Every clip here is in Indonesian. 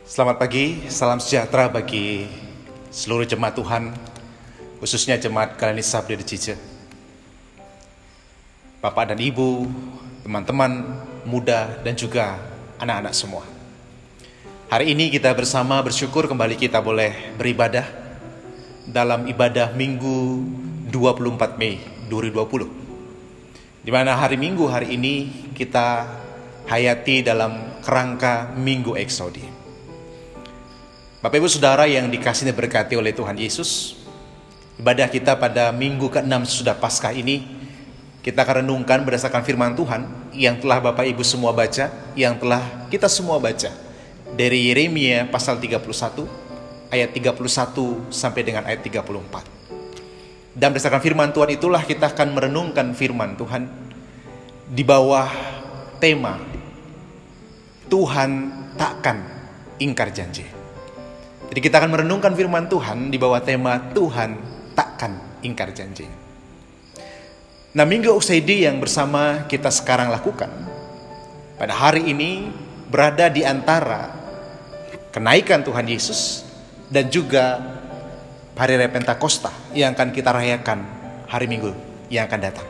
Selamat pagi, salam sejahtera bagi seluruh jemaat Tuhan, khususnya jemaat Kalanisab di Cice. Bapak dan Ibu, teman-teman muda dan juga anak-anak semua. Hari ini kita bersama bersyukur kembali kita boleh beribadah dalam ibadah Minggu 24 Mei 2020. Di mana hari Minggu hari ini kita hayati dalam kerangka Minggu Eksodi. Bapak Ibu Saudara yang dikasihi dan berkati oleh Tuhan Yesus, ibadah kita pada minggu ke-6 sudah Paskah ini, kita akan renungkan berdasarkan firman Tuhan yang telah Bapak Ibu semua baca, yang telah kita semua baca, dari Yeremia pasal 31, ayat 31 sampai dengan ayat 34. Dan berdasarkan firman Tuhan itulah kita akan merenungkan firman Tuhan di bawah tema Tuhan takkan ingkar janji. Jadi kita akan merenungkan firman Tuhan di bawah tema Tuhan takkan ingkar janji. Nah, Minggu Eksodi yang bersama kita sekarang lakukan pada hari ini berada di antara kenaikan Tuhan Yesus dan juga hari Raya Pentakosta yang akan kita rayakan hari Minggu yang akan datang.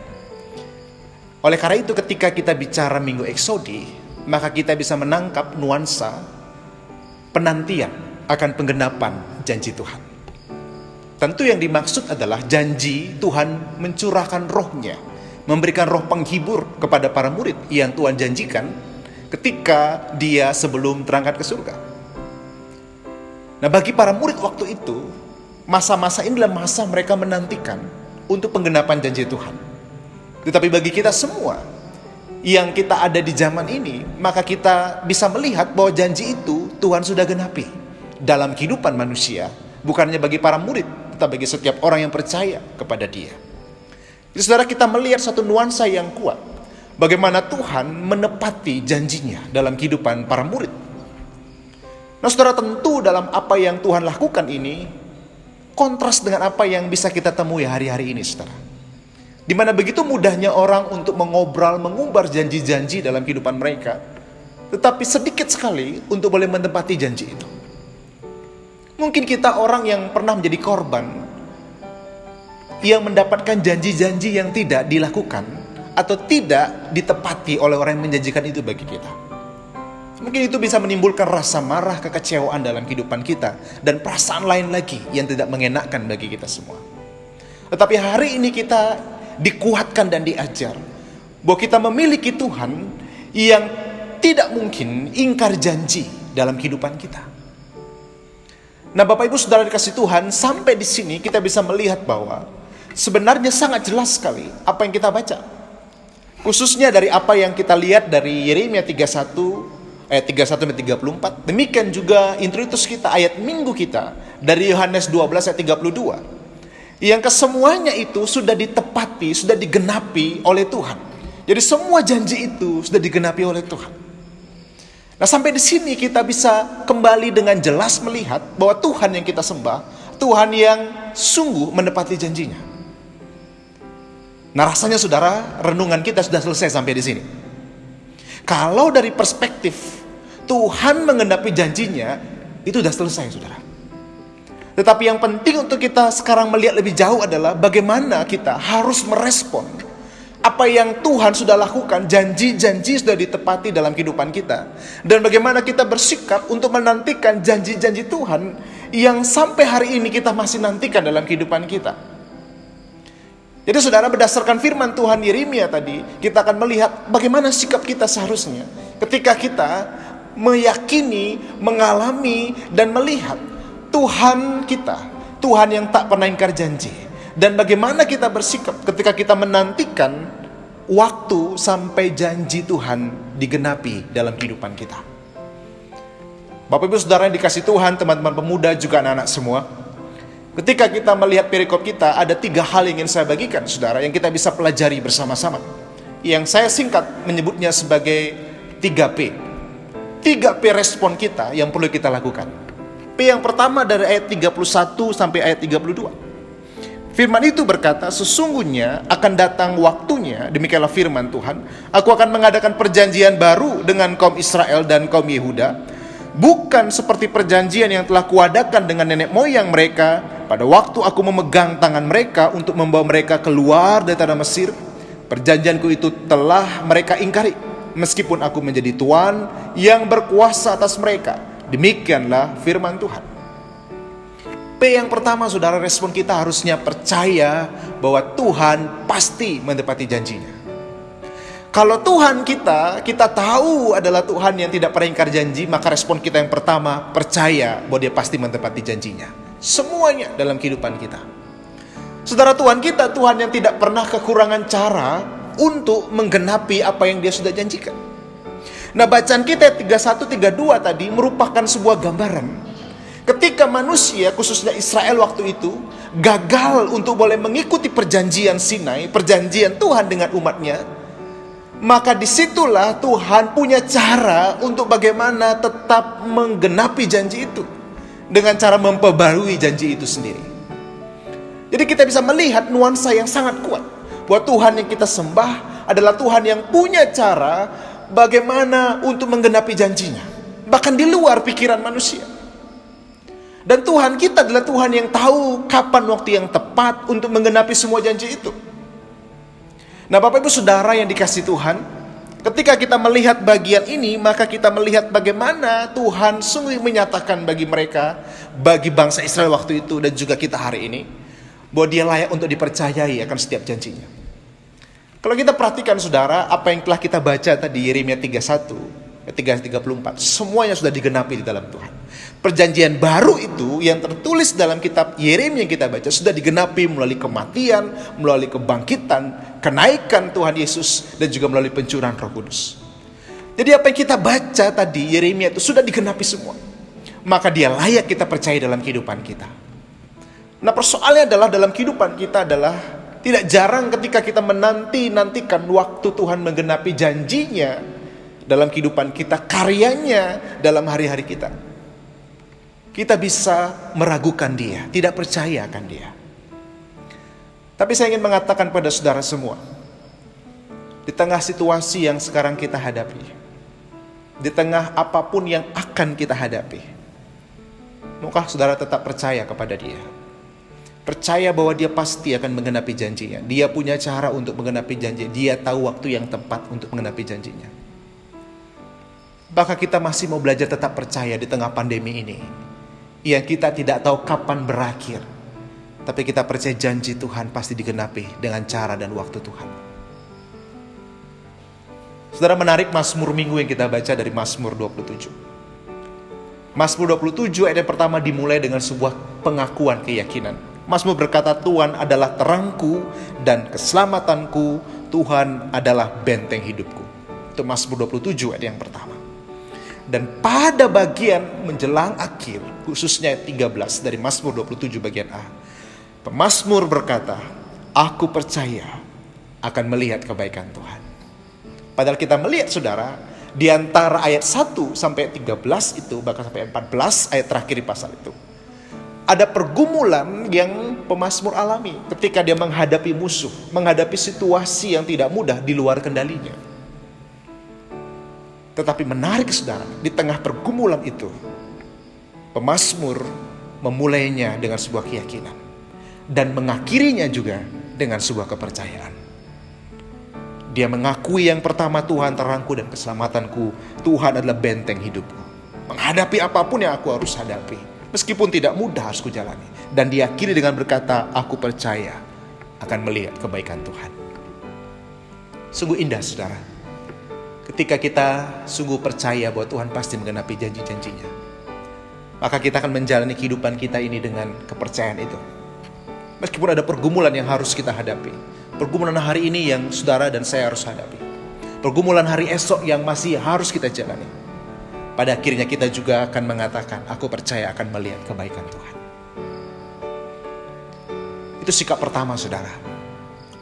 Oleh karena itu ketika kita bicara Minggu Eksodi, maka kita bisa menangkap nuansa penantian akan penggenapan janji Tuhan. Tentu yang dimaksud adalah janji Tuhan mencurahkan rohnya, memberikan roh penghibur kepada para murid yang Tuhan janjikan ketika dia sebelum terangkat ke surga. Nah, bagi para murid waktu itu, masa-masa ini adalah masa mereka menantikan untuk penggenapan janji Tuhan. Tetapi bagi kita semua yang kita ada di zaman ini, maka kita bisa melihat bahwa janji itu Tuhan sudah genapi dalam kehidupan manusia, bukan hanya bagi para murid, tetapi bagi setiap orang yang percaya kepada Dia. Jadi saudara, kita melihat satu nuansa yang kuat, bagaimana Tuhan menepati janjinya dalam kehidupan para murid. Nah saudara, tentu dalam apa yang Tuhan lakukan ini kontras dengan apa yang bisa kita temui hari-hari ini, saudara. Di mana begitu mudahnya orang untuk mengumbar janji-janji dalam kehidupan mereka, tetapi sedikit sekali untuk boleh menepati janji itu. Mungkin kita orang yang pernah menjadi korban, yang mendapatkan janji-janji yang tidak dilakukan atau tidak ditepati oleh orang yang menjanjikan itu bagi kita. Mungkin itu bisa menimbulkan rasa marah, kekecewaan dalam kehidupan kita, dan perasaan lain lagi yang tidak mengenakkan bagi kita semua. Tetapi hari ini kita dikuatkan dan diajar bahwa kita memiliki Tuhan yang tidak mungkin ingkar janji dalam kehidupan kita. Nah, Bapak Ibu Saudara dikasih Tuhan, sampai di sini kita bisa melihat bahwa sebenarnya sangat jelas sekali apa yang kita baca. Khususnya dari apa yang kita lihat dari Yeremia 31 ayat 31 sampai 34. Demikian juga introitus kita, ayat minggu kita dari Yohanes 12 ayat 32. Yang kesemuanya itu sudah ditepati, sudah digenapi oleh Tuhan. Jadi semua janji itu sudah digenapi oleh Tuhan. Nah, sampai di sini kita bisa kembali dengan jelas melihat bahwa Tuhan yang kita sembah, Tuhan yang sungguh menepati janjinya. Nah, rasanya saudara, renungan kita sudah selesai sampai di sini. Kalau dari perspektif Tuhan menggenapi janjinya, itu sudah selesai, saudara. Tetapi yang penting untuk kita sekarang melihat lebih jauh adalah bagaimana kita harus merespon apa yang Tuhan sudah lakukan, janji-janji sudah ditepati dalam kehidupan kita. Dan bagaimana kita bersikap untuk menantikan janji-janji Tuhan yang sampai hari ini kita masih nantikan dalam kehidupan kita. Jadi saudara, berdasarkan firman Tuhan Yeremia tadi, kita akan melihat bagaimana sikap kita seharusnya ketika kita meyakini, mengalami, dan melihat Tuhan kita, Tuhan yang tak pernah ingkar janji. Dan bagaimana kita bersikap ketika kita menantikan waktu sampai janji Tuhan digenapi dalam kehidupan kita. Bapak Ibu Saudara yang dikasih Tuhan, teman-teman pemuda juga anak-anak semua, ketika kita melihat perikop kita, ada 3 hal yang ingin saya bagikan, saudara, yang kita bisa pelajari bersama-sama. Yang saya singkat menyebutnya sebagai 3P. 3P respon kita yang perlu kita lakukan. P yang pertama dari ayat 31 sampai ayat 32. Firman itu berkata, sesungguhnya akan datang waktunya, demikianlah firman Tuhan, aku akan mengadakan perjanjian baru dengan kaum Israel dan kaum Yehuda, bukan seperti perjanjian yang telah kuadakan dengan nenek moyang mereka pada waktu aku memegang tangan mereka untuk membawa mereka keluar dari tanah Mesir. Perjanjianku itu telah mereka ingkari, meskipun aku menjadi Tuhan yang berkuasa atas mereka. Demikianlah firman Tuhan. P yang pertama, saudara, respon kita harusnya percaya bahwa Tuhan pasti menepati janjinya. Kalau Tuhan kita tahu adalah Tuhan yang tidak pernah ingkar janji, maka respon kita yang pertama, percaya bahwa Dia pasti menepati janjinya. Semuanya dalam kehidupan kita. Saudara, Tuhan kita Tuhan yang tidak pernah kekurangan cara untuk menggenapi apa yang Dia sudah janjikan. Nah, bacaan kita 31-32 tadi merupakan sebuah gambaran. Ketika manusia, khususnya Israel waktu itu, gagal untuk boleh mengikuti perjanjian Sinai, perjanjian Tuhan dengan umatnya, maka disitulah Tuhan punya cara untuk bagaimana tetap menggenapi janji itu, dengan cara memperbarui janji itu sendiri. Jadi kita bisa melihat nuansa yang sangat kuat, bahwa Tuhan yang kita sembah adalah Tuhan yang punya cara bagaimana untuk menggenapi janjinya, bahkan di luar pikiran manusia. Dan Tuhan kita adalah Tuhan yang tahu kapan waktu yang tepat untuk menggenapi semua janji itu. Nah, Bapak Ibu Saudara yang dikasihi Tuhan, ketika kita melihat bagian ini, maka kita melihat bagaimana Tuhan sungguh menyatakan bagi mereka, bagi bangsa Israel waktu itu dan juga kita hari ini, bahwa Dia layak untuk dipercayai akan setiap janjinya. Kalau kita perhatikan, saudara, apa yang telah kita baca tadi, Yeremia 31-34, semuanya sudah digenapi di dalam Tuhan. Perjanjian baru itu yang tertulis dalam kitab Yeremia yang kita baca sudah digenapi melalui kematian, melalui kebangkitan, kenaikan Tuhan Yesus, dan juga melalui pencurahan Roh Kudus. Jadi apa yang kita baca tadi, Yeremia itu sudah digenapi semua. Maka Dia layak kita percaya dalam kehidupan kita. Nah, persoalannya adalah dalam kehidupan kita adalah tidak jarang ketika kita menantikan waktu Tuhan menggenapi janjinya dalam kehidupan kita, karyanya dalam hari-hari kita. Kita bisa meragukan Dia, tidak percaya akan Dia. Tapi saya ingin mengatakan pada saudara semua, di tengah situasi yang sekarang kita hadapi, di tengah apapun yang akan kita hadapi, maukah saudara tetap percaya kepada Dia? Percaya bahwa Dia pasti akan menggenapi janjinya. Dia punya cara untuk menggenapi janji. Dia tahu waktu yang tepat untuk menggenapi janjinya. Bahkan kita masih mau belajar tetap percaya di tengah pandemi ini, yang kita tidak tahu kapan berakhir, tapi kita percaya janji Tuhan pasti digenapi dengan cara dan waktu Tuhan. Saudara, menarik Mazmur minggu yang kita baca dari Mazmur 27. Mazmur 27 ayat yang pertama dimulai dengan sebuah pengakuan keyakinan. Mazmur berkata, Tuhan adalah terangku dan keselamatanku, Tuhan adalah benteng hidupku. Itu Mazmur 27 ayat yang pertama. Dan pada bagian menjelang akhir, khususnya ayat 13 dari Mazmur 27 bagian A, pemazmur berkata, aku percaya akan melihat kebaikan Tuhan. Padahal kita melihat, saudara, di antara ayat 1 sampai 13 itu, bahkan sampai 14 ayat terakhir di pasal itu, ada pergumulan yang pemazmur alami ketika dia menghadapi musuh, menghadapi situasi yang tidak mudah di luar kendalinya. Tetapi menarik, saudara, di tengah pergumulan itu, pemazmur memulainya dengan sebuah keyakinan dan mengakhirinya juga dengan sebuah kepercayaan. Dia mengakui yang pertama, Tuhan terangku dan keselamatanku, Tuhan adalah benteng hidupku. Menghadapi apapun yang aku harus hadapi, meskipun tidak mudah harus kujalani. Dan diakhiri dengan berkata, aku percaya akan melihat kebaikan Tuhan. Sungguh indah, saudara, ketika kita sungguh percaya bahwa Tuhan pasti menggenapi janji-janjinya, maka kita akan menjalani kehidupan kita ini dengan kepercayaan itu. Meskipun ada pergumulan yang harus kita hadapi, pergumulan hari ini yang saudara dan saya harus hadapi, pergumulan hari esok yang masih harus kita jalani, pada akhirnya kita juga akan mengatakan, aku percaya akan melihat kebaikan Tuhan. Itu sikap pertama, saudara,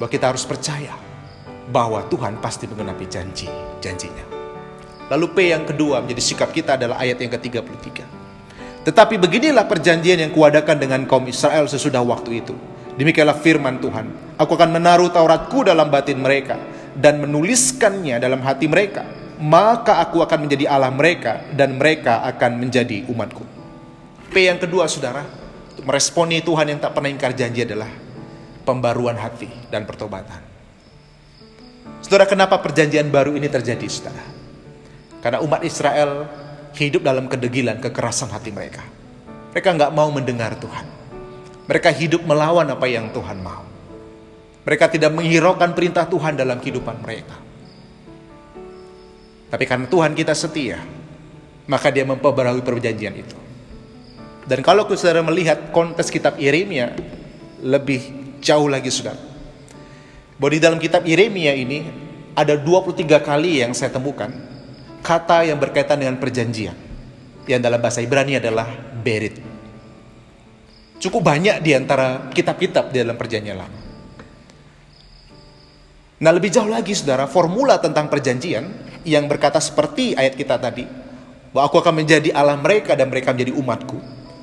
bahwa kita harus percaya bahwa Tuhan pasti menggenapi janji-janjinya. Lalu P yang kedua menjadi sikap kita adalah ayat yang ke-33. Tetapi beginilah perjanjian yang kuadakan dengan kaum Israel sesudah waktu itu. Demikianlah firman Tuhan, aku akan menaruh Tauratku dalam batin mereka dan menuliskannya dalam hati mereka. maka aku akan menjadi Allah mereka dan mereka akan menjadi umatku. P yang kedua saudara, untuk meresponi Tuhan yang tak pernah ingkar janji adalah pembaruan hati dan pertobatan. Saudara, kenapa perjanjian baru ini terjadi saudara? Karena umat Israel hidup dalam kedegilan, kekerasan hati mereka. Mereka nggak mau mendengar Tuhan. Mereka hidup melawan apa yang Tuhan mau. Mereka tidak menghiraukan perintah Tuhan dalam kehidupan mereka. Tapi karena Tuhan kita setia, maka dia memperbarui perjanjian itu. Dan kalau saudara melihat konteks kitab Yeremia, lebih jauh lagi saudara. Bahwa di dalam kitab Yeremia ini, ada 23 kali yang saya temukan, kata yang berkaitan dengan perjanjian. Yang dalam bahasa Ibrani adalah berit. Cukup banyak di antara kitab-kitab di dalam perjanjian lama. Nah, lebih jauh lagi saudara, formula tentang perjanjian yang berkata seperti ayat kita tadi, bahwa aku akan menjadi Allah mereka dan mereka menjadi umatku.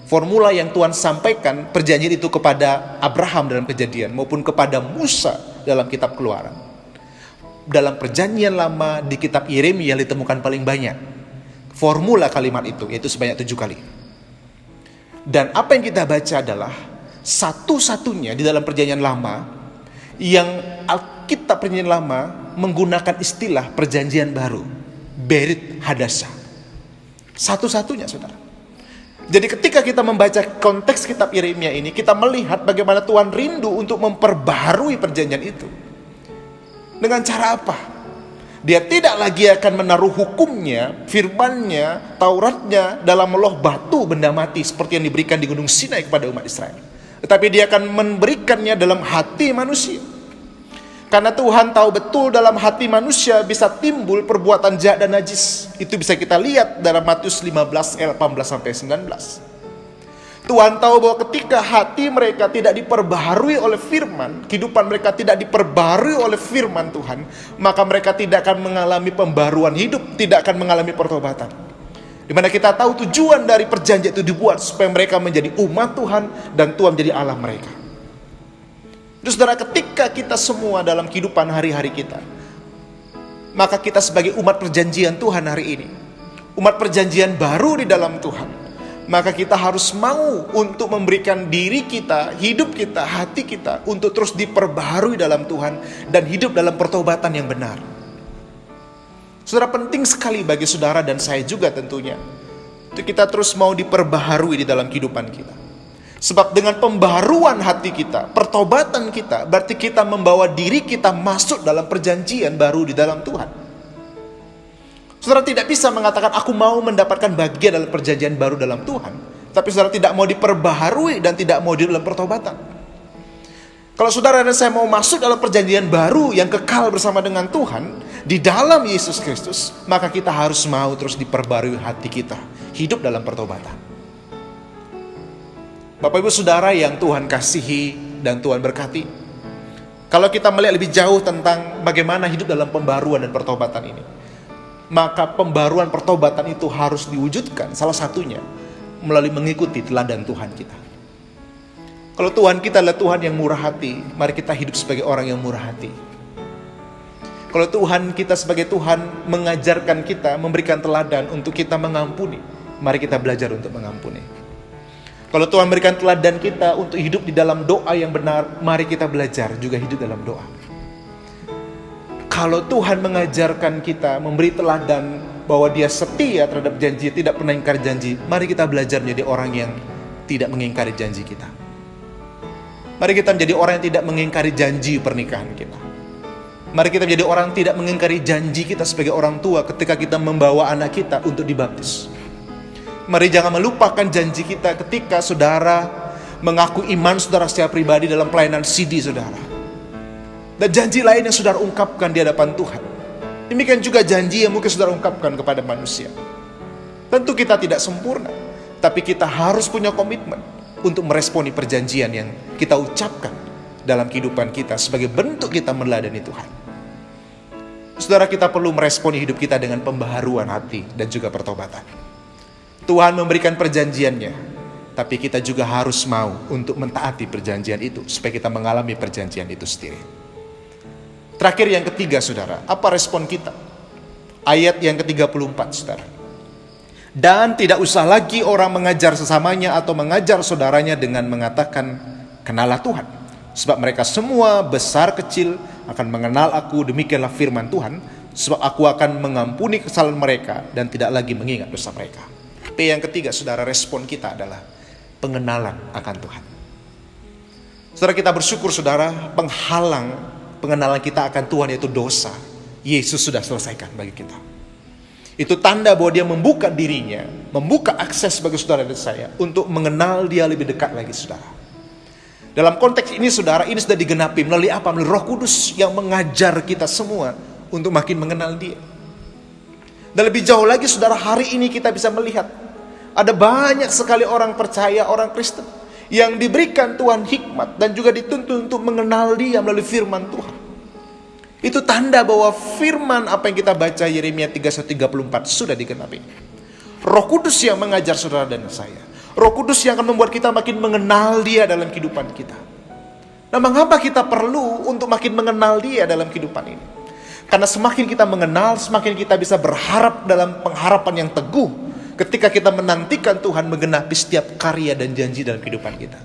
Formula yang Tuhan sampaikan perjanjian itu kepada Abraham dalam Kejadian maupun kepada Musa dalam kitab Keluaran. Dalam perjanjian lama di kitab Yeremia ditemukan paling banyak formula kalimat itu, yaitu sebanyak 7 kali. Dan apa yang kita baca adalah satu-satunya di dalam perjanjian lama yang Alkitab perjanjian lama menggunakan istilah perjanjian baru, Berit Hadasa. Satu-satunya saudara. Jadi ketika kita membaca konteks kitab Yeremia ini, kita melihat bagaimana Tuhan rindu untuk memperbaharui perjanjian itu. Dengan cara apa? Dia tidak lagi akan menaruh hukumnya, firmannya, Tauratnya dalam loh batu benda mati seperti yang diberikan di Gunung Sinai kepada umat Israel. Tetapi dia akan memberikannya dalam hati manusia. Karena Tuhan tahu betul dalam hati manusia bisa timbul perbuatan jahat dan najis. Itu bisa kita lihat dalam Matius 15 ayat 18-19. Tuhan tahu bahwa ketika hati mereka tidak diperbaharui oleh firman, kehidupan mereka tidak diperbaharui oleh firman Tuhan, maka mereka tidak akan mengalami pembaruan hidup, tidak akan mengalami pertobatan. Dimana kita tahu tujuan dari perjanjian itu dibuat supaya mereka menjadi umat Tuhan dan Tuhan menjadi Allah mereka. Terus saudara, ketika kita semua dalam kehidupan hari-hari kita, maka kita sebagai umat perjanjian Tuhan hari ini, umat perjanjian baru di dalam Tuhan, maka kita harus mau untuk memberikan diri kita, hidup kita, hati kita untuk terus diperbaharui dalam Tuhan dan hidup dalam pertobatan yang benar. Saudara, penting sekali bagi saudara dan saya juga tentunya untuk kita terus mau diperbaharui di dalam kehidupan kita. Sebab dengan pembaharuan hati kita, pertobatan kita, berarti kita membawa diri kita masuk dalam perjanjian baru di dalam Tuhan. Saudara tidak bisa mengatakan aku mau mendapatkan bagian dalam perjanjian baru dalam Tuhan, tapi saudara tidak mau diperbaharui dan tidak mau di dalam pertobatan. Kalau saudara dan saya mau masuk dalam perjanjian baru yang kekal bersama dengan Tuhan di dalam Yesus Kristus, maka kita harus mau terus diperbarui hati kita, hidup dalam pertobatan. Bapak Ibu Saudara yang Tuhan kasihi dan Tuhan berkati, kalau kita melihat lebih jauh tentang bagaimana hidup dalam pembaruan dan pertobatan ini, maka pembaruan pertobatan itu harus diwujudkan salah satunya melalui mengikuti teladan Tuhan kita. Kalau Tuhan kita adalah Tuhan yang murah hati, mari kita hidup sebagai orang yang murah hati. Kalau Tuhan kita sebagai Tuhan mengajarkan kita, memberikan teladan untuk kita mengampuni, mari kita belajar untuk mengampuni. Kalau Tuhan memberikan teladan kita untuk hidup di dalam doa yang benar, mari kita belajar juga hidup dalam doa. Kalau Tuhan mengajarkan kita, memberi teladan bahwa Dia setia terhadap janji, tidak pernah ingkar janji, mari kita belajar menjadi orang yang tidak mengingkari janji kita. Mari kita menjadi orang yang tidak mengingkari janji pernikahan kita. Mari kita menjadi orang yang tidak mengingkari janji kita sebagai orang tua ketika kita membawa anak kita untuk dibaptis. Mari jangan melupakan janji kita ketika saudara mengaku iman saudara secara pribadi dalam pelayanan CD saudara. Dan janji lain yang saudara ungkapkan di hadapan Tuhan. Demikian juga janji yang mungkin saudara ungkapkan kepada manusia. Tentu kita tidak sempurna, tapi kita harus punya komitmen untuk meresponi perjanjian yang kita ucapkan dalam kehidupan kita sebagai bentuk kita meneladani Tuhan. Saudara, kita perlu meresponi hidup kita dengan pembaharuan hati dan juga pertobatan. Tuhan memberikan perjanjiannya, tapi kita juga harus mau untuk mentaati perjanjian itu supaya kita mengalami perjanjian itu sendiri. Terakhir yang ketiga saudara, apa respon kita? Ayat yang ke-34, saudara. Dan tidak usah lagi orang mengajar sesamanya atau mengajar saudaranya dengan mengatakan, kenalah Tuhan. Sebab mereka semua besar kecil akan mengenal aku, demikianlah firman Tuhan. Sebab aku akan mengampuni kesalahan mereka dan tidak lagi mengingat dosa mereka. P yang ketiga, saudara, respon kita adalah pengenalan akan Tuhan. Saudara, kita bersyukur, saudara, penghalang pengenalan kita akan Tuhan yaitu dosa, Yesus sudah selesaikan bagi kita. Itu tanda bahwa dia membuka dirinya, membuka akses bagi saudara dan saya untuk mengenal dia lebih dekat lagi, saudara. Dalam konteks ini, saudara, ini sudah digenapi melalui apa? Melalui Roh Kudus yang mengajar kita semua untuk makin mengenal dia. Dan lebih jauh lagi, saudara, hari ini kita bisa melihat ada banyak sekali orang percaya, orang Kristen yang diberikan Tuhan hikmat dan juga dituntun untuk mengenal dia melalui firman Tuhan. Itu tanda bahwa firman apa yang kita baca Yeremia 31:34 sudah digenapi. Roh Kudus yang mengajar saudara dan saya. Roh Kudus yang akan membuat kita makin mengenal dia dalam kehidupan kita. Nah, mengapa kita perlu untuk makin mengenal dia dalam kehidupan ini? Karena semakin kita mengenal, semakin kita bisa berharap dalam pengharapan yang teguh ketika kita menantikan Tuhan menggenapi setiap karya dan janji dalam kehidupan kita.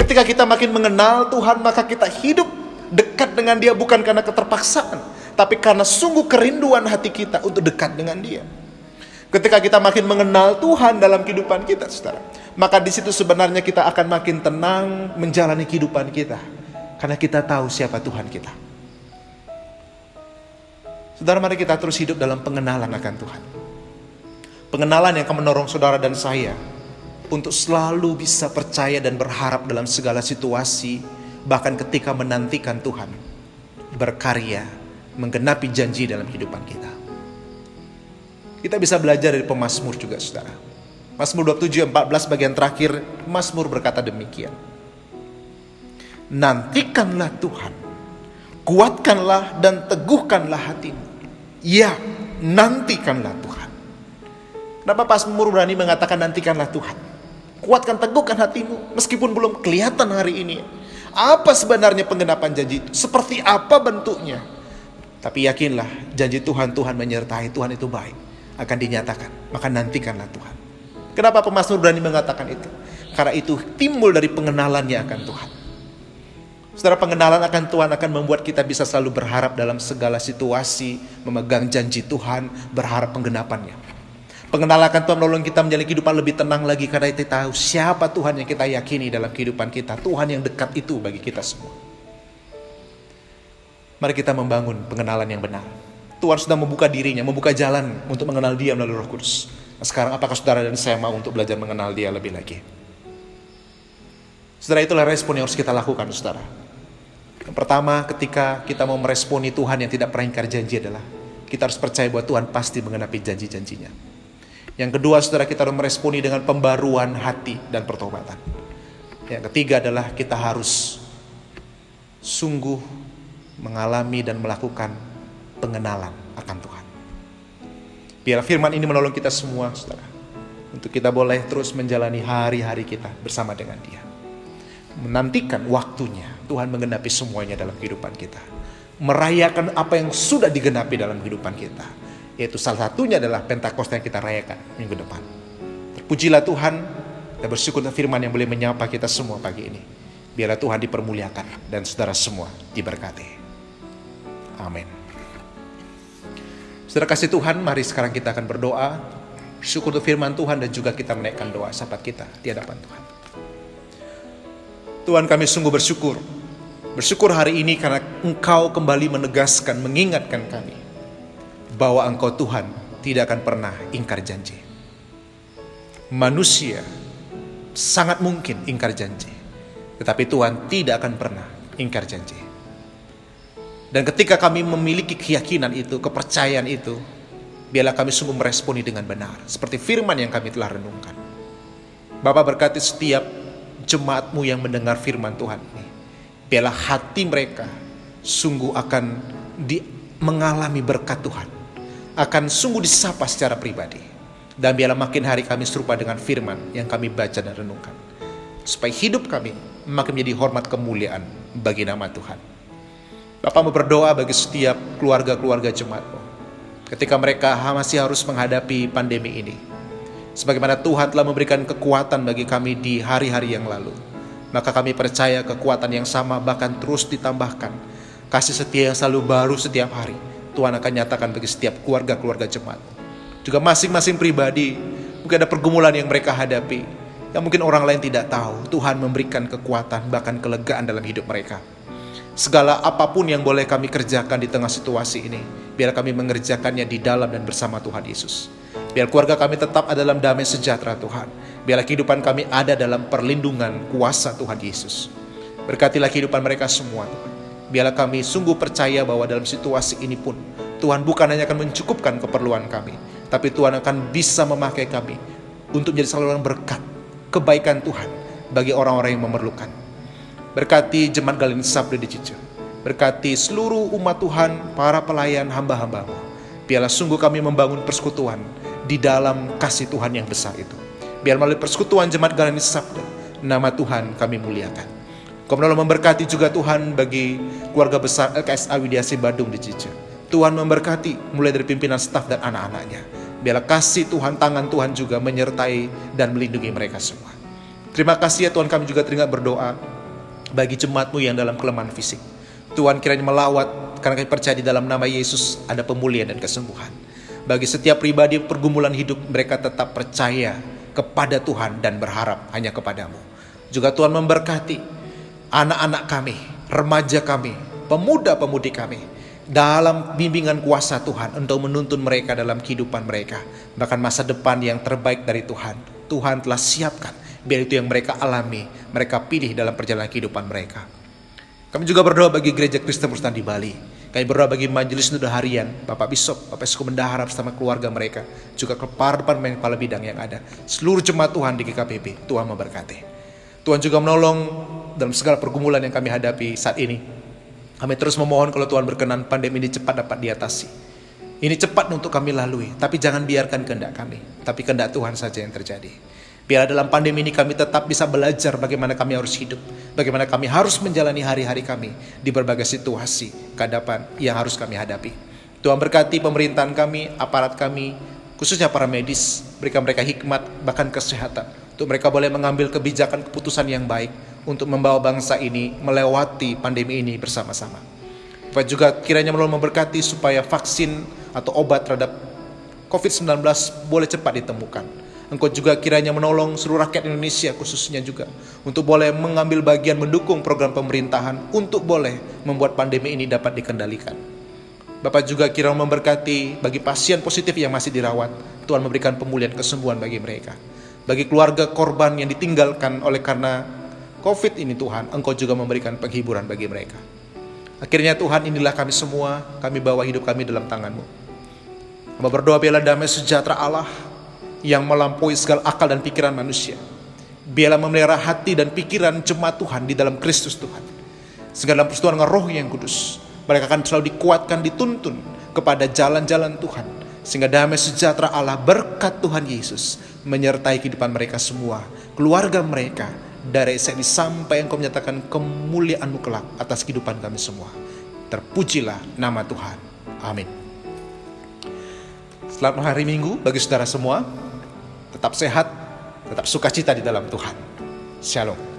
Ketika kita makin mengenal Tuhan, maka kita hidup dekat dengan dia bukan karena keterpaksaan, tapi karena sungguh kerinduan hati kita untuk dekat dengan dia. Ketika kita makin mengenal Tuhan dalam kehidupan kita, saudara, maka di situ sebenarnya kita akan makin tenang menjalani kehidupan kita, karena kita tahu siapa Tuhan kita. Saudara, mari kita terus hidup dalam pengenalan akan Tuhan. Pengenalan yang akan mendorong saudara dan saya untuk selalu bisa percaya dan berharap dalam segala situasi, bahkan ketika menantikan Tuhan berkarya, menggenapi janji dalam kehidupan kita. Kita bisa belajar dari pemazmur juga, saudara. Mazmur 27:14 bagian terakhir, Mazmur berkata demikian. Nantikanlah Tuhan, kuatkanlah dan teguhkanlah hatimu. Ya, nantikanlah Tuhan. Kenapa Mazmur berani mengatakan nantikanlah Tuhan? Kuatkan, teguhkan hatimu, meskipun belum kelihatan hari ini. Apa sebenarnya penggenapan janji itu? Seperti apa bentuknya? Tapi yakinlah, janji Tuhan menyertai, Tuhan itu baik, akan dinyatakan. Maka nantikanlah Tuhan. Kenapa pemazmur berani mengatakan itu? Karena itu timbul dari pengenalannya akan Tuhan. Saudara, pengenalan akan Tuhan akan membuat kita bisa selalu berharap dalam segala situasi, memegang janji Tuhan, berharap penggenapannya. Pengenalan akan Tuhan menolong kita menjalani kehidupan lebih tenang lagi karena kita tahu siapa Tuhan yang kita yakini dalam kehidupan kita. Tuhan yang dekat itu bagi kita semua. Mari kita membangun pengenalan yang benar. Tuhan sudah membuka dirinya, membuka jalan untuk mengenal dia melalui Roh Kudus. Nah, sekarang apakah saudara dan saya mau untuk belajar mengenal dia lebih lagi? Saudara, itulah respon yang harus kita lakukan, saudara. Yang pertama, ketika kita mau meresponi Tuhan yang tidak pernah ingkar janji adalah kita harus percaya bahwa Tuhan pasti mengenapi janji-janjinya. Yang kedua, saudara, kita harus meresponi dengan pembaruan hati dan pertobatan. Yang ketiga adalah kita harus sungguh mengalami dan melakukan pengenalan akan Tuhan. Biar firman ini menolong kita semua, saudara, untuk kita boleh terus menjalani hari-hari kita bersama dengan Dia. Menantikan waktunya Tuhan menggenapi semuanya dalam kehidupan kita. Merayakan apa yang sudah digenapi dalam kehidupan kita. Yaitu salah satunya adalah Pentakosta yang kita rayakan minggu depan. Terpujilah Tuhan, dan bersyukurlah firman yang boleh menyapa kita semua pagi ini. Biarlah Tuhan dipermuliakan dan saudara semua diberkati. Amin. Saudara kasih Tuhan, mari sekarang kita akan berdoa. Syukur untuk firman Tuhan dan juga kita menaikkan doa sahabat kita di hadapan Tuhan. Tuhan, kami sungguh bersyukur. Bersyukur hari ini karena Engkau kembali menegaskan, mengingatkan kami bahwa Engkau Tuhan tidak akan pernah ingkar janji. Manusia sangat mungkin ingkar janji, tetapi Tuhan tidak akan pernah ingkar janji. Dan ketika kami memiliki keyakinan itu, kepercayaan itu, biarlah kami sungguh meresponi dengan benar, seperti firman yang kami telah renungkan. Bapa, berkati setiap jemaat-Mu yang mendengar firman Tuhan ini. Biarlah hati mereka sungguh akan mengalami berkat Tuhan, akan sungguh disapa secara pribadi. Dan biarlah makin hari kami serupa dengan firman yang kami baca dan renungkan, supaya hidup kami makin menjadi hormat kemuliaan bagi nama Tuhan. Bapa, mau berdoa bagi setiap keluarga-keluarga jemaat-Mu. ketika mereka masih harus menghadapi pandemi ini. Sebagaimana Tuhan telah memberikan kekuatan bagi kami di hari-hari yang lalu, maka kami percaya kekuatan yang sama bahkan terus ditambahkan. Kasih setia yang selalu baru setiap hari Tuhan akan nyatakan bagi setiap keluarga-keluarga jemaat. Juga masing-masing pribadi, mungkin ada pergumulan yang mereka hadapi, yang mungkin orang lain tidak tahu. Tuhan memberikan kekuatan bahkan kelegaan dalam hidup mereka. Segala apapun yang boleh kami kerjakan di tengah situasi ini, biar kami mengerjakannya di dalam dan bersama Tuhan Yesus. Biar keluarga kami tetap ada dalam damai sejahtera Tuhan. Biarlah kehidupan kami ada dalam perlindungan kuasa Tuhan Yesus. Berkatilah kehidupan mereka semua Tuhan. Biarlah kami sungguh percaya bahwa dalam situasi ini pun Tuhan bukan hanya akan mencukupkan keperluan kami, tapi Tuhan akan bisa memakai kami untuk menjadi saluran berkat, kebaikan Tuhan bagi orang-orang yang memerlukan. Berkati jemaat Galilea Sabda di Cicer. Berkati seluruh umat Tuhan, para pelayan hamba-hamba-Mu. Biarlah sungguh kami membangun persekutuan di dalam kasih Tuhan yang besar itu. Biar melalui persekutuan jemaat Galilea Sabda, nama Tuhan kami muliakan. Kau menolong memberkati juga Tuhan bagi keluarga besar LKSA Widyasi Badung di Cicer. Tuhan memberkati mulai dari pimpinan staf dan anak-anaknya. Biarlah kasih Tuhan, tangan Tuhan juga menyertai dan melindungi mereka semua. Terima kasih ya Tuhan, kami juga teringat berdoa bagi jemaat-Mu yang dalam kelemahan fisik. Tuhan kiranya melawat, karena kami percaya di dalam nama Yesus ada pemulihan dan kesembuhan. Bagi setiap pribadi pergumulan hidup, mereka tetap percaya kepada Tuhan dan berharap hanya kepada-Mu. Juga Tuhan memberkati anak-anak kami, remaja kami, pemuda-pemudi kami, dalam bimbingan kuasa Tuhan untuk menuntun mereka dalam kehidupan mereka. Bahkan masa depan yang terbaik dari Tuhan, Tuhan telah siapkan. Biar itu yang mereka alami, mereka pilih dalam perjalanan kehidupan mereka. Kami juga berdoa bagi Gereja Kristen Protestan di Bali. Kami berdoa bagi Majelis Nuda Harian, Bapak Bishop, Bapak Esku Bendahara bersama keluarga mereka. Juga para departemen kepala bidang yang ada. Seluruh jemaat Tuhan di GKPB, Tuhan memberkati. Tuhan juga menolong dalam segala pergumulan yang kami hadapi saat ini. Kami terus memohon kalau Tuhan berkenan pandemi ini cepat dapat diatasi. Ini cepat untuk kami lalui, tapi jangan biarkan kehendak kami, tapi kehendak Tuhan saja yang terjadi. Biar dalam pandemi ini kami tetap bisa belajar bagaimana kami harus hidup, bagaimana kami harus menjalani hari-hari kami di berbagai situasi kehidupan yang harus kami hadapi. Tuhan berkati pemerintahan kami, aparat kami, khususnya para medis, berikan mereka hikmat bahkan kesehatan, untuk mereka boleh mengambil kebijakan keputusan yang baik untuk membawa bangsa ini melewati pandemi ini bersama-sama. Bapak juga kiranya memberkati supaya vaksin atau obat terhadap COVID-19 boleh cepat ditemukan. Engkau juga kiranya menolong seluruh rakyat Indonesia khususnya juga untuk boleh mengambil bagian mendukung program pemerintahan untuk boleh membuat pandemi ini dapat dikendalikan. Bapak juga kiranya memberkati bagi pasien positif yang masih dirawat, Tuhan memberikan pemulihan kesembuhan bagi mereka. Bagi keluarga korban yang ditinggalkan oleh karena COVID ini Tuhan, Engkau juga memberikan penghiburan bagi mereka. Akhirnya Tuhan, inilah kami semua, kami bawa hidup kami dalam tangan-Mu. Hamba berdoa biarlah damai sejahtera Allah yang melampaui segala akal dan pikiran manusia, biarlah memelihara hati dan pikiran jemaat Tuhan di dalam Kristus Tuhan. Segala persekutuan dengan Roh yang kudus, mereka akan selalu dikuatkan, dituntun kepada jalan-jalan Tuhan, sehingga damai sejahtera Allah, berkat Tuhan Yesus menyertai kehidupan mereka semua, keluarga mereka, dari saat ini sampai Engkau menyatakan kemuliaan-Mu kelak atas kehidupan kami semua. Terpujilah nama Tuhan. Amin. Selamat hari Minggu bagi saudara semua. Tetap sehat, tetap sukacita di dalam Tuhan. Shalom.